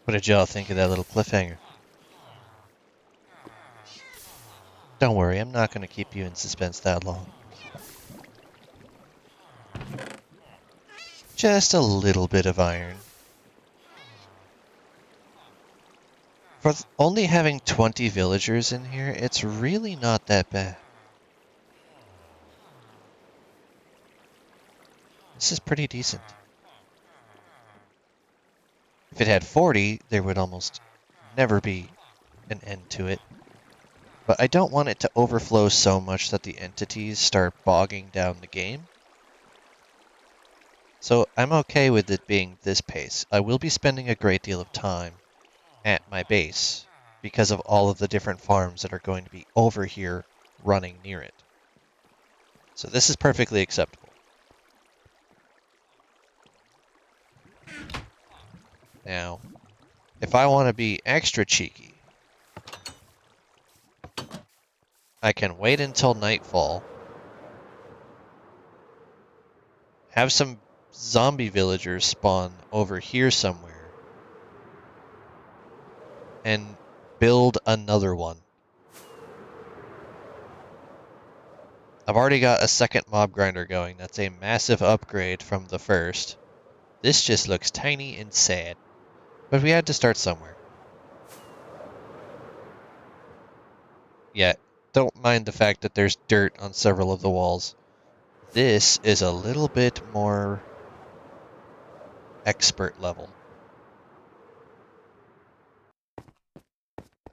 What did y'all think of that little cliffhanger? Don't worry, I'm not going to keep you in suspense that long. Just a little bit of iron. For only having 20 villagers in here, it's really not that bad. This is pretty decent. If it had 40, there would almost never be an end to it. But I don't want it to overflow so much that the entities start bogging down the game. So I'm okay with it being this pace. I will be spending a great deal of time at my base because of all of the different farms that are going to be over here running near it. So this is perfectly acceptable. Now, if I want to be extra cheeky, I can wait until nightfall, have some zombie villagers spawn over here somewhere, and build another one. I've already got a second mob grinder going. That's a massive upgrade from the first. This just looks tiny and sad. But we had to start somewhere. Yeah, don't mind the fact that there's dirt on several of the walls. This is a little bit more expert level.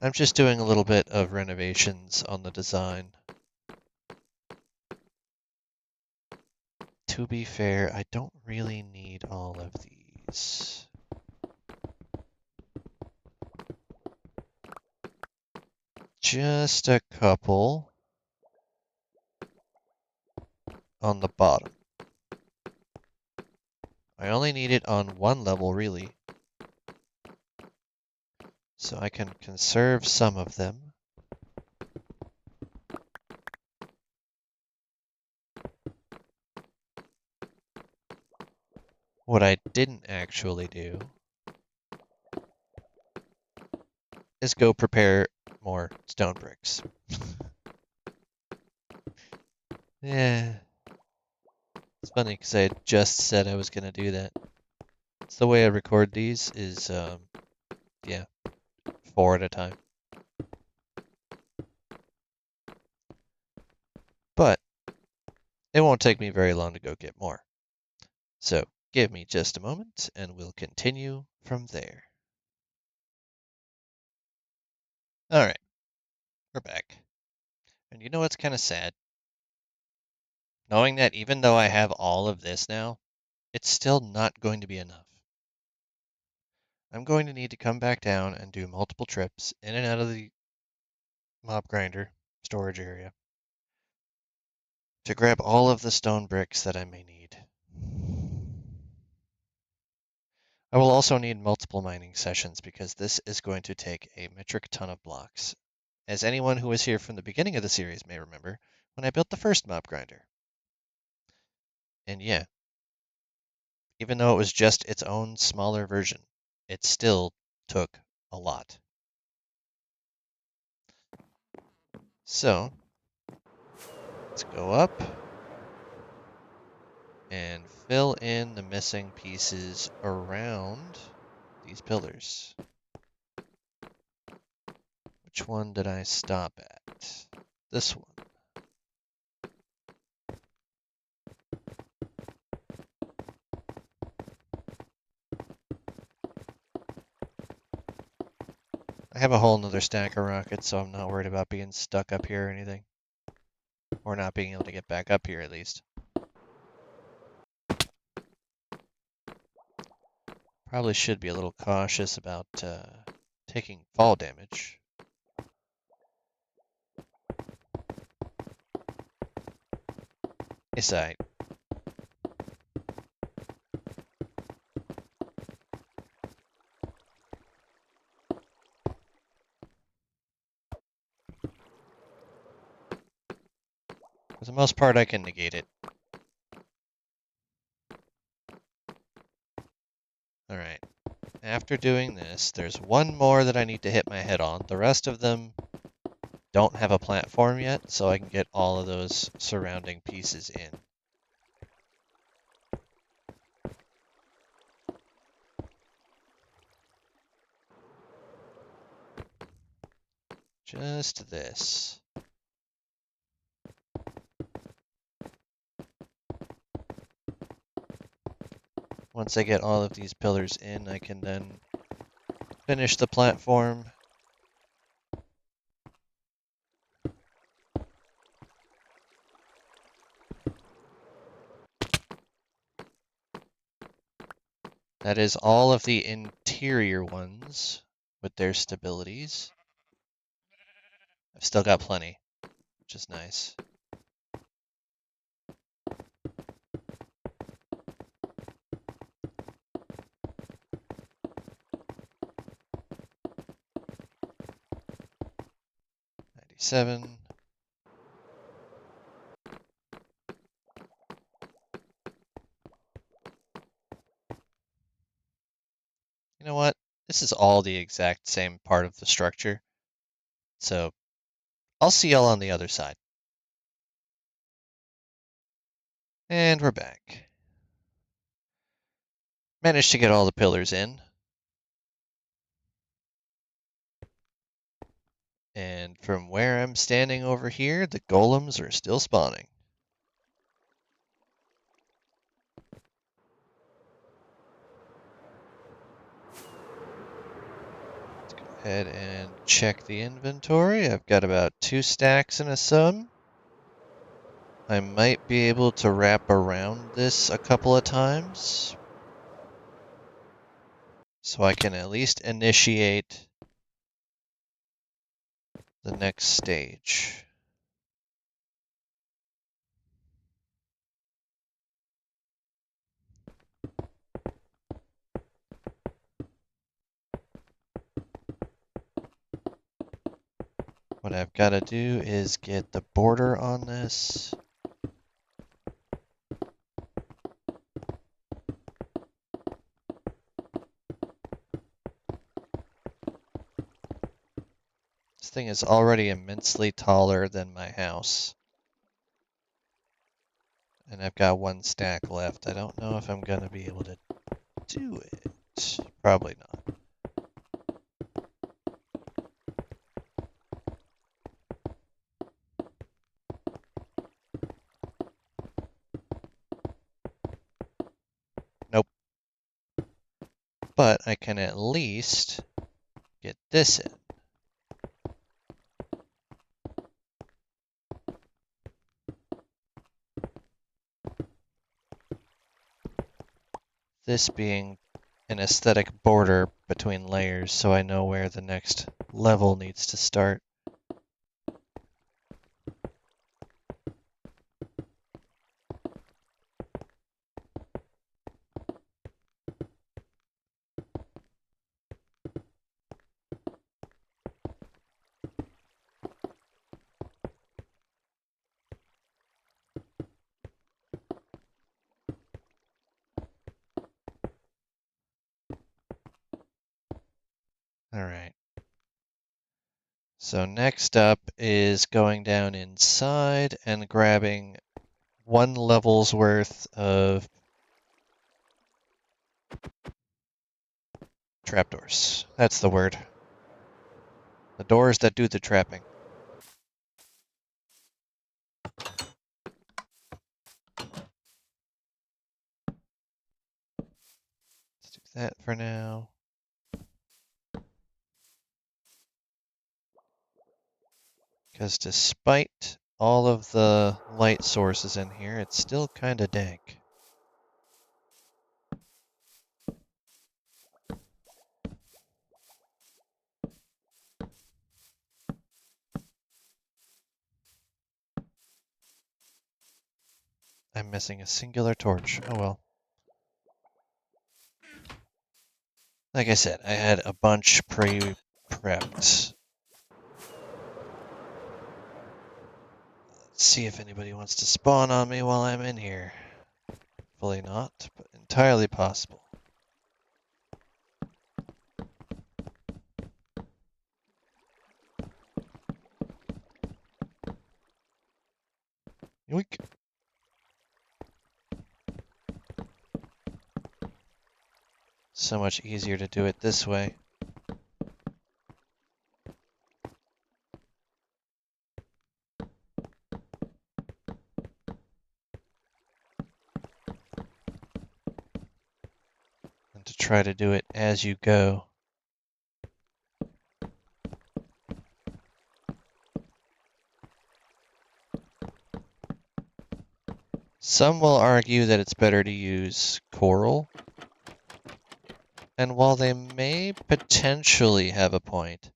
I'm just doing a little bit of renovations on the design. To be fair, I don't really need all of these. Just a couple on the bottom. I only need it on one level, really. So I can conserve some of them. What I didn't actually do is go prepare more stone bricks. Yeah. It's funny because I had just said I was going to do that. It's the way I record these is, yeah, 4 at a time. But it won't take me very long to go get more. So give me just a moment and we'll continue from there. All right, we're back. And you know what's kind of sad? Knowing that even though I have all of this now, it's still not going to be enough. I'm going to need to come back down and do multiple trips in and out of the mob grinder storage area to grab all of the stone bricks that I may need. I will also need multiple mining sessions because this is going to take a metric ton of blocks. As anyone who was here from the beginning of the series may remember, when I built the first mob grinder. And yeah, even though it was just its own smaller version, it still took a lot. So, let's go up and fill in the missing pieces around these pillars. Which one did I stop at? This one. I have a whole nother stack of rockets, so I'm not worried about being stuck up here or anything. Or not being able to get back up here, at least. Probably should be a little cautious about taking fall damage. It's alright. For the most part, I can negate it. Alright. after doing this, there's one more that I need to hit my head on. The rest of them don't have a platform yet, so I can get all of those surrounding pieces in. Just this. Once I get all of these pillars in, I can then finish the platform. That is all of the interior ones with their stabilities. I've still got plenty, which is nice. Seven. You know what? This is all the exact same part of the structure. So I'll see y'all on the other side. And we're back. Managed to get all the pillars in. And from where I'm standing over here, the golems are still spawning. Let's go ahead and check the inventory. I've got about 2 stacks and a sum. I might be able to wrap around this a couple of times, so I can at least initiate the next stage. What I've got to do is get the border on this. This thing is already immensely taller than my house. And I've got 1 stack left. I don't know if I'm going to be able to do it. Probably not. Nope. But I can at least get this in. This being an aesthetic border between layers, so I know where the next level needs to start. All right. So next up is going down inside and grabbing 1 level's worth of trapdoors. That's the word. The doors that do the trapping. Let's do that for now. Because despite all of the light sources in here, it's still kind of dank. I'm missing a singular torch. Oh well. Like I said, I had a bunch pre-prepped. Let's see if anybody wants to spawn on me while I'm in here. Hopefully not, but entirely possible. Yoink. So much easier to do it this way. And to try to do it as you go. Some will argue that it's better to use coral. And while they may potentially have a point,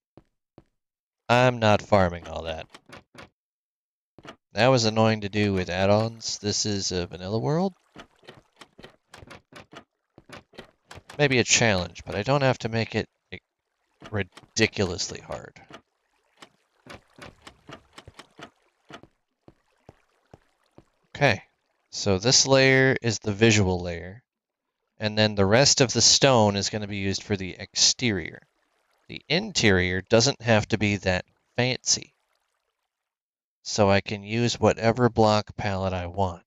I'm not farming all that. That was annoying to do with add-ons. This is a vanilla world. Maybe a challenge, but I don't have to make it ridiculously hard. Okay, so this layer is the visual layer, and then the rest of the stone is going to be used for the exterior. The interior doesn't have to be that fancy, so I can use whatever block palette I want.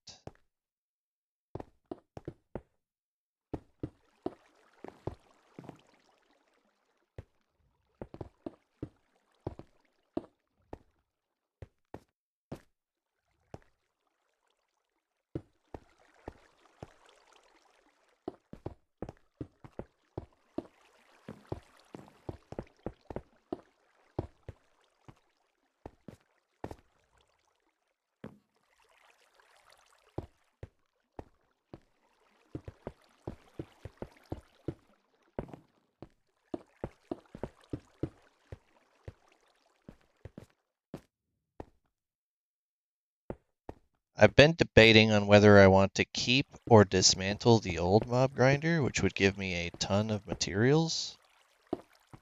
I've been debating on whether I want to keep or dismantle the old mob grinder, which would give me a ton of materials.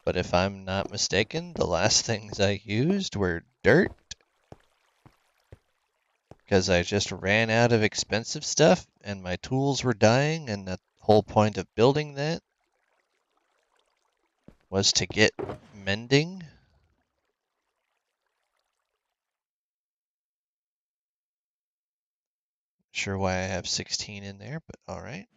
But if I'm not mistaken, the last things I used were dirt, because I just ran out of expensive stuff and my tools were dying, and the whole point of building that was to get mending. Sure why I have 16 in there, but all right.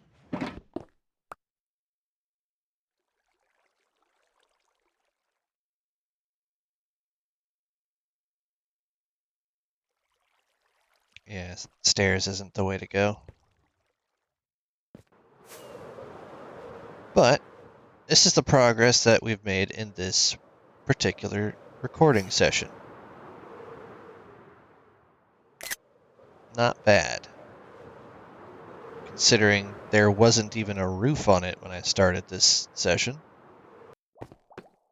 Yeah, stairs isn't the way to go. But this is the progress that we've made in this particular recording session. Not bad, considering there wasn't even a roof on it when I started this session.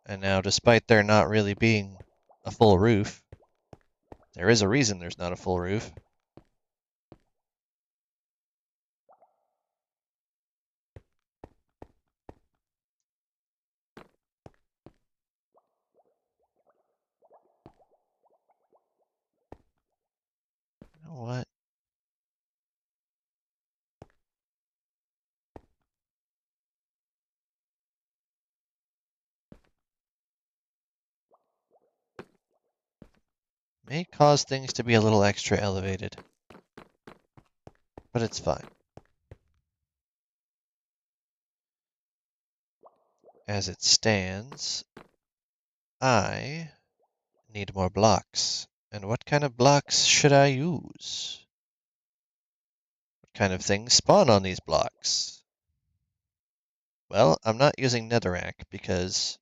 And now, despite there not really being a full roof, there is a reason there's not a full roof. You know what? May cause things to be a little extra elevated, but it's fine. As it stands, I need more blocks. And what kind of blocks should I use? What kind of things spawn on these blocks? Well, I'm not using netherrack because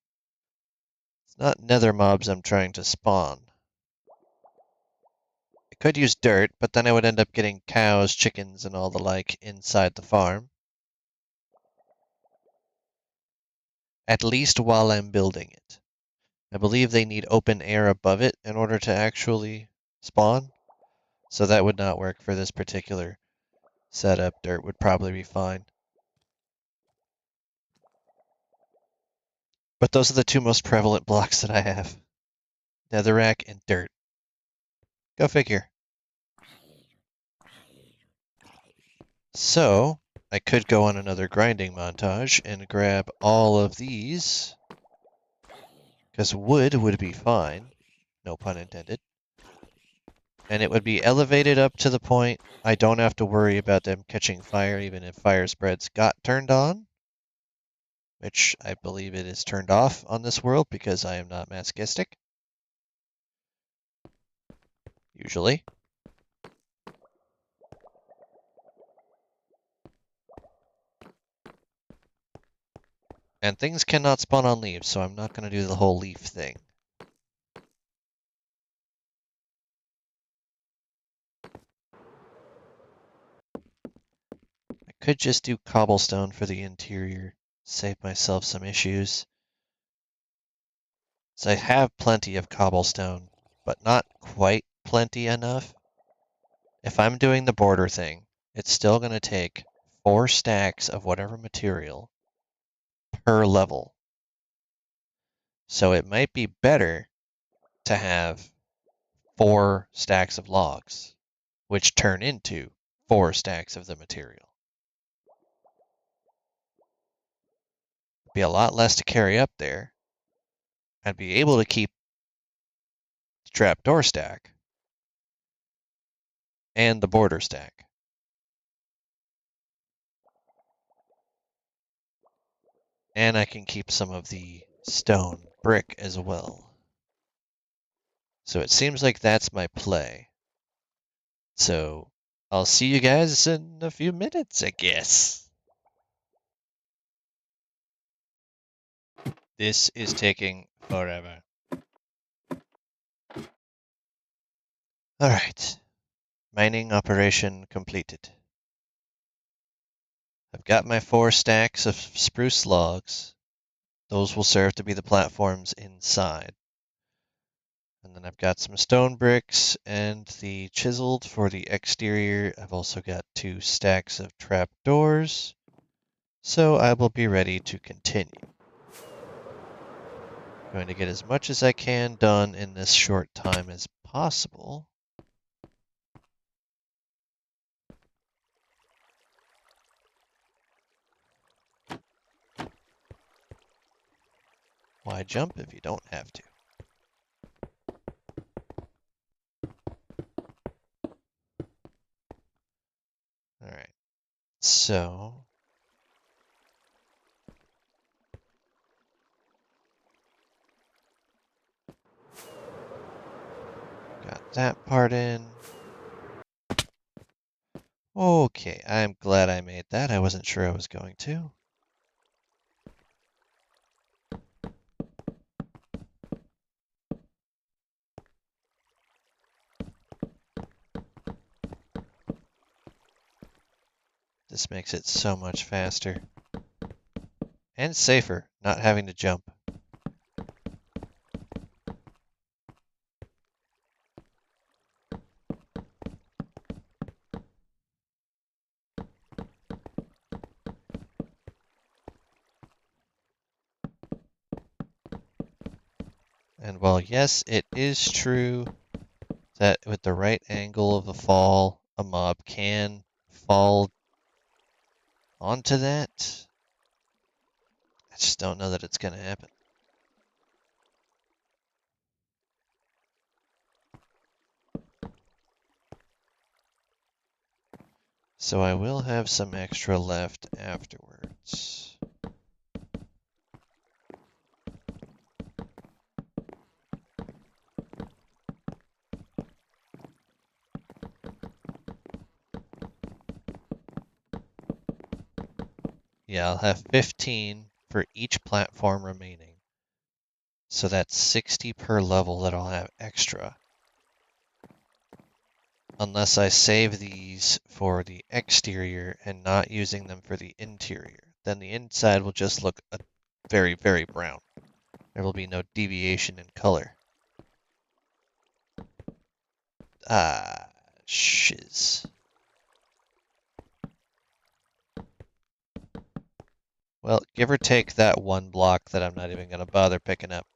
it's not nether mobs I'm trying to spawn. I could use dirt, but then I would end up getting cows, chickens, and all the like inside the farm. At least while I'm building it. I believe they need open air above it in order to actually spawn. So that would not work for this particular setup. Dirt would probably be fine. But those are the two most prevalent blocks that I have. Netherrack and dirt. Go figure. So, I could go on another grinding montage and grab all of these, because wood would be fine, no pun intended. And it would be elevated up to the point I don't have to worry about them catching fire even if fire spreads got turned on, which I believe it is turned off on this world because I am not masochistic. Usually. And things cannot spawn on leaves, so I'm not going to do the whole leaf thing. I could just do cobblestone for the interior, save myself some issues. So I have plenty of cobblestone, but not quite plenty enough. If I'm doing the border thing, it's still going to take 4 stacks of whatever material per level. So it might be better to have 4 stacks of logs, which turn into 4 stacks of the material. It'd be a lot less to carry up there. I'd be able to keep the trapdoor stack and the border stack. And I can keep some of the stone brick as well. So it seems like that's my play. So I'll see you guys in a few minutes, I guess. This is taking forever. Alright. Mining operation completed. I've got my 4 stacks of spruce logs. Those will serve to be the platforms inside. And then I've got some stone bricks and the chiseled for the exterior. I've also got 2 stacks of trapdoors. So I will be ready to continue. I'm going to get as much as I can done in this short time as possible. Why jump if you don't have to? Alright, so got that part in. Okay, I'm glad I made that. I wasn't sure I was going to. This makes it so much faster. And safer, not having to jump. And while yes, it is true that with the right angle of the fall, a mob can fall onto that, I just don't know that it's going to happen. So I will have some extra left afterwards. Yeah, I'll have 15 for each platform remaining. So that's 60 per level that I'll have extra. Unless I save these for the exterior and not using them for the interior. Then the inside will just look very, very brown. There will be no deviation in color. Ah, shiz. Well, give or take that one block that I'm not even going to bother picking up.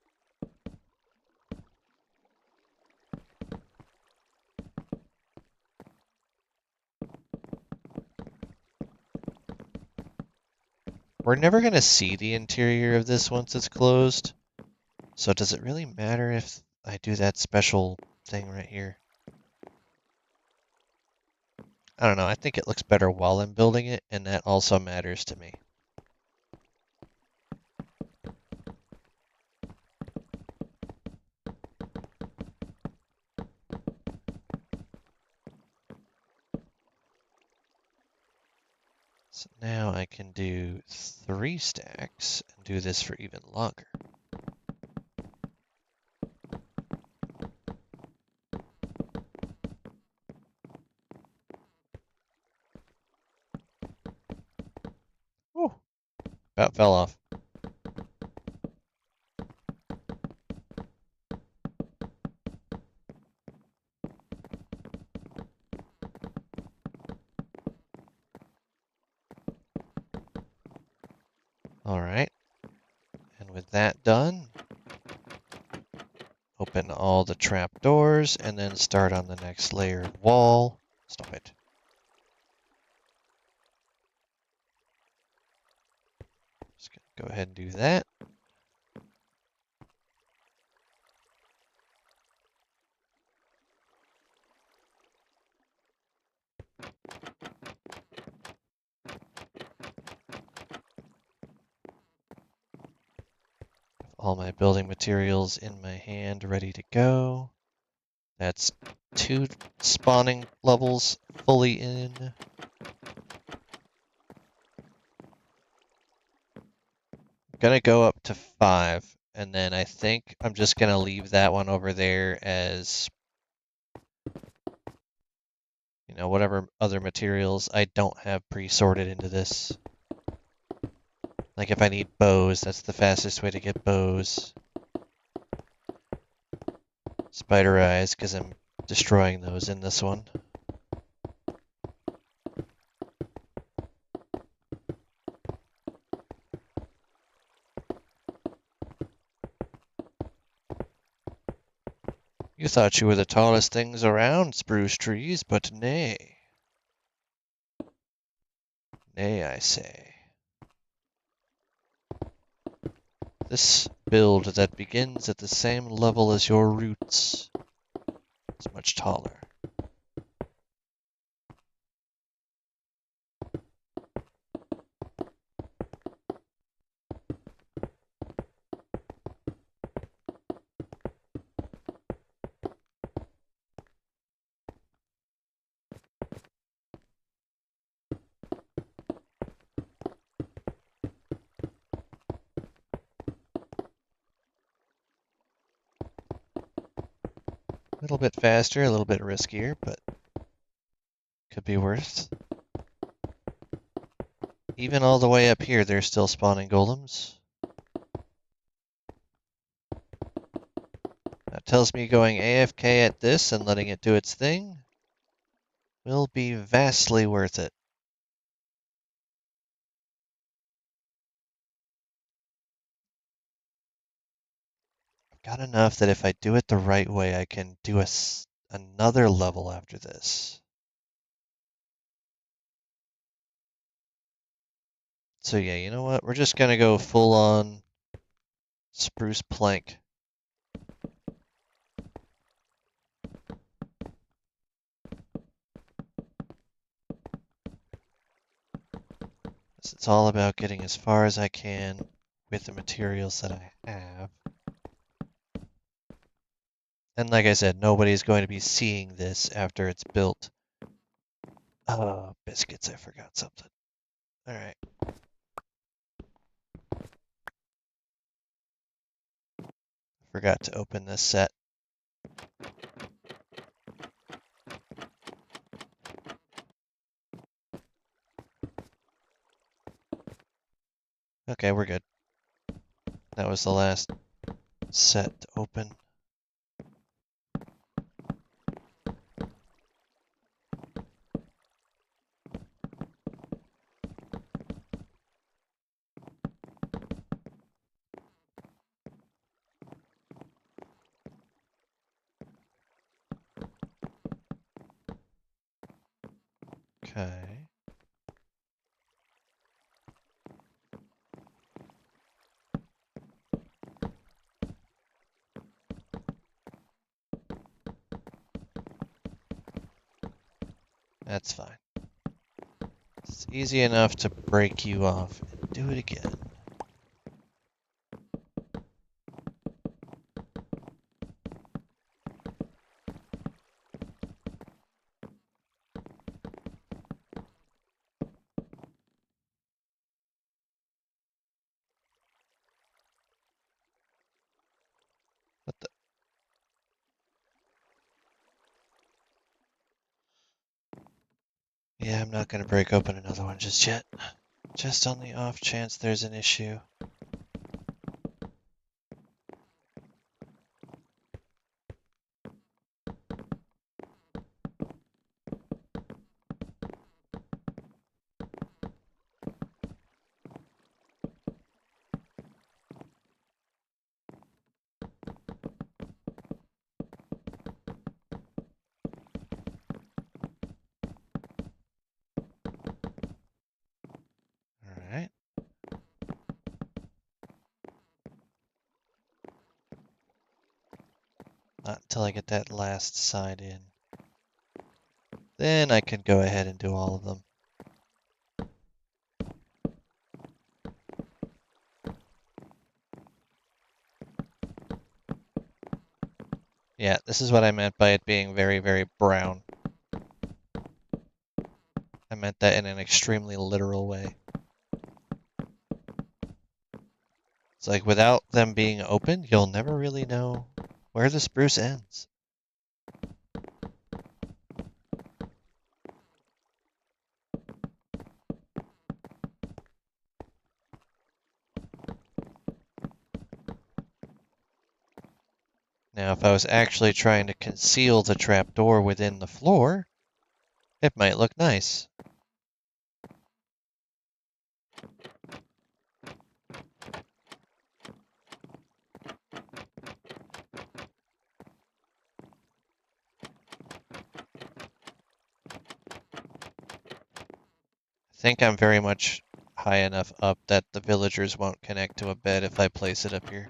We're never going to see the interior of this once it's closed. So does it really matter if I do that special thing right here? I don't know, I think it looks better while I'm building it, and that also matters to me. So now I can do 3 stacks and do this for even longer. Whew, about fell off. All right, and with that done, open all the trap doors and then start on the next layered wall. Stop it. Just gonna go ahead and do that. All my building materials in my hand, ready to go. That's 2 spawning levels fully in. Gonna go up to 5, and then I think I'm just gonna leave that one over there as, you know, whatever other materials I don't have pre-sorted into this. Like if I need bows, that's the fastest way to get bows. Spider eyes, because I'm destroying those in this one. You thought you were the tallest things around, spruce trees, but nay. Nay, I say. This build that begins at the same level as your roots is much taller. A little bit faster, a little bit riskier, but could be worse. Even all the way up here, they're still spawning golems. That tells me going AFK at this and letting it do its thing will be vastly worth it. I've got enough that if I do it the right way, I can do another level after this. So yeah, you know what? We're just gonna go full on spruce plank. It's all about getting as far as I can with the materials that I have. And like I said, nobody's going to be seeing this after it's built. Oh, biscuits, I forgot something. Alright. Forgot to open this set. Okay, we're good. That was the last set to open. Okay. That's fine. It's easy enough to break you off and do it again. What the? Yeah, I'm not going to break open another one just yet. Just on the off chance there's an issue. Alright. Not until I get that last side in. Then I can go ahead and do all of them. Yeah, this is what I meant by it being very, very brown. I meant that in an extremely literal way. It's like without them being open, you'll never really know where the spruce ends. Now, if I was actually trying to conceal the trapdoor within the floor, it might look nice. I think I'm very much high enough up that the villagers won't connect to a bed if I place it up here.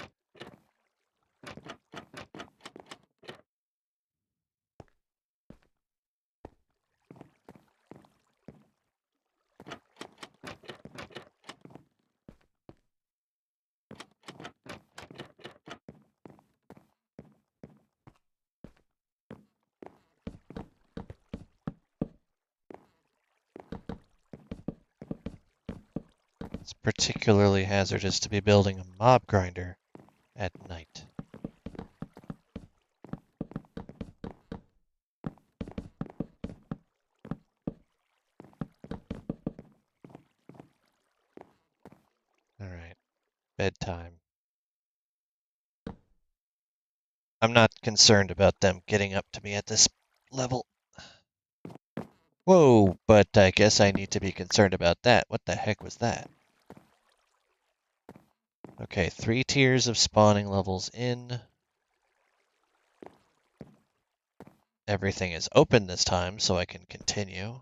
It's particularly hazardous to be building a mob grinder at night. Alright, bedtime. I'm not concerned about them getting up to me at this level. Whoa, but I guess I need to be concerned about that. What the heck was that? Okay, 3 tiers of spawning levels in. Everything is open this time, so I can continue.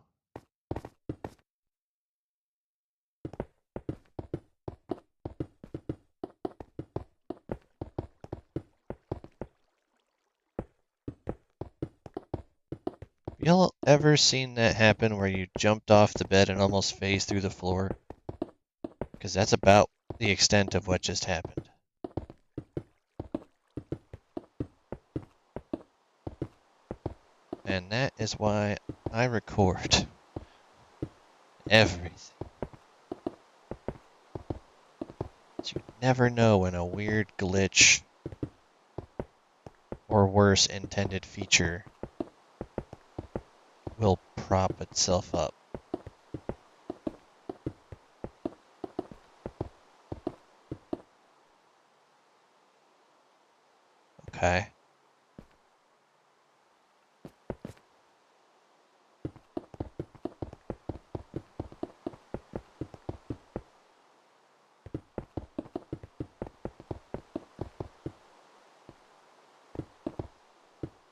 Y'all ever seen that happen where you jumped off the bed and almost phased through the floor? Because that's about the extent of what just happened. And that is why I record everything. You never know when a weird glitch or worse intended feature will prop itself up. Okay.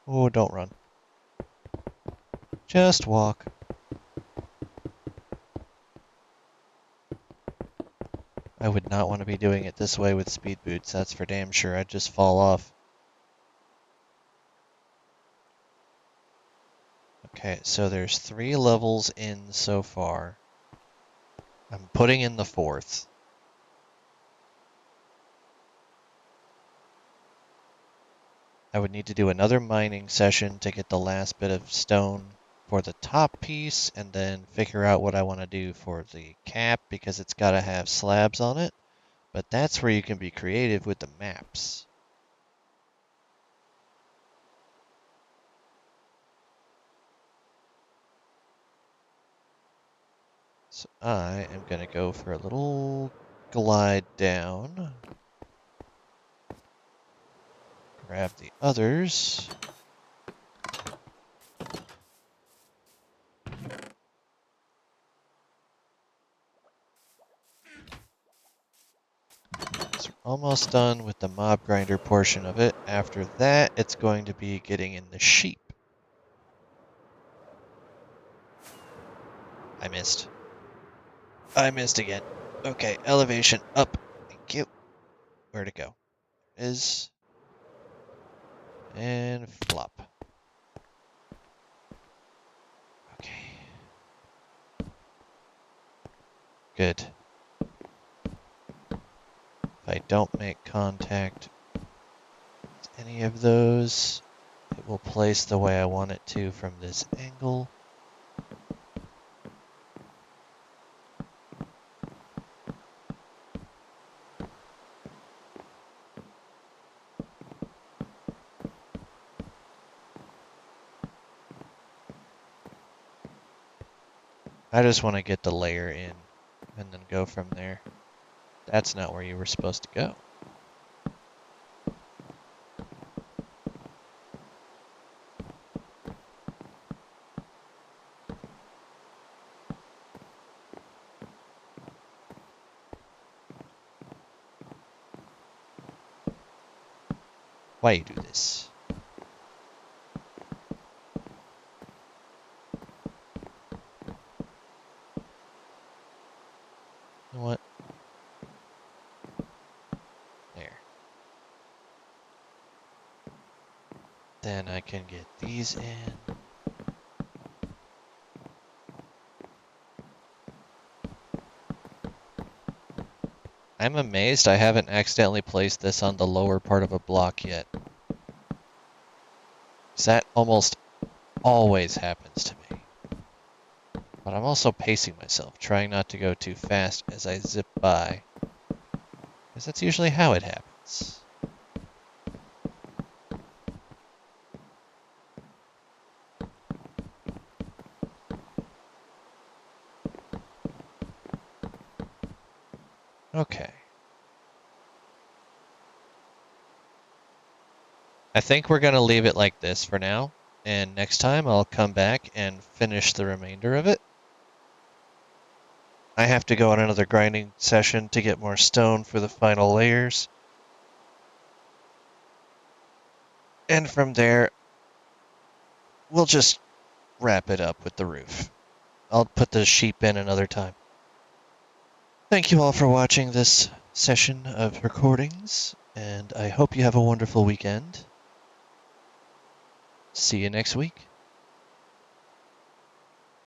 Oh, don't run. Just walk. I would not want to be doing it this way with speed boots, that's for damn sure. I'd just fall off. Okay, so there's 3 levels in so far. I'm putting in the 4th. I would need to do another mining session to get the last bit of stone for the top piece, and then figure out what I want to do for the cap, because it's got to have slabs on it. But that's where you can be creative with the maps. So I am going to go for a little glide down. Grab the others. So we're almost done with the mob grinder portion of it. After that, it's going to be getting in the sheep. I missed. I missed again. Okay, elevation up. Thank you. Where'd it go? Is and flop. Okay. Good. If I don't make contact with any of those, it will place the way I want it to from this angle. I just want to get the layer in and then go from there. That's not where you were supposed to go. Why you do this? You know what? There. Then I can get these in. I'm amazed I haven't accidentally placed this on the lower part of a block yet. 'Cause that almost always happens to me. But I'm also pacing myself, trying not to go too fast as I zip by. Because that's usually how it happens. Okay. I think we're going to leave it like this for now. And next time I'll come back and finish the remainder of it. I have to go on another grinding session to get more stone for the final layers. And from there, we'll just wrap it up with the roof. I'll put the sheep in another time. Thank you all for watching this session of recordings, and I hope you have a wonderful weekend. See you next week.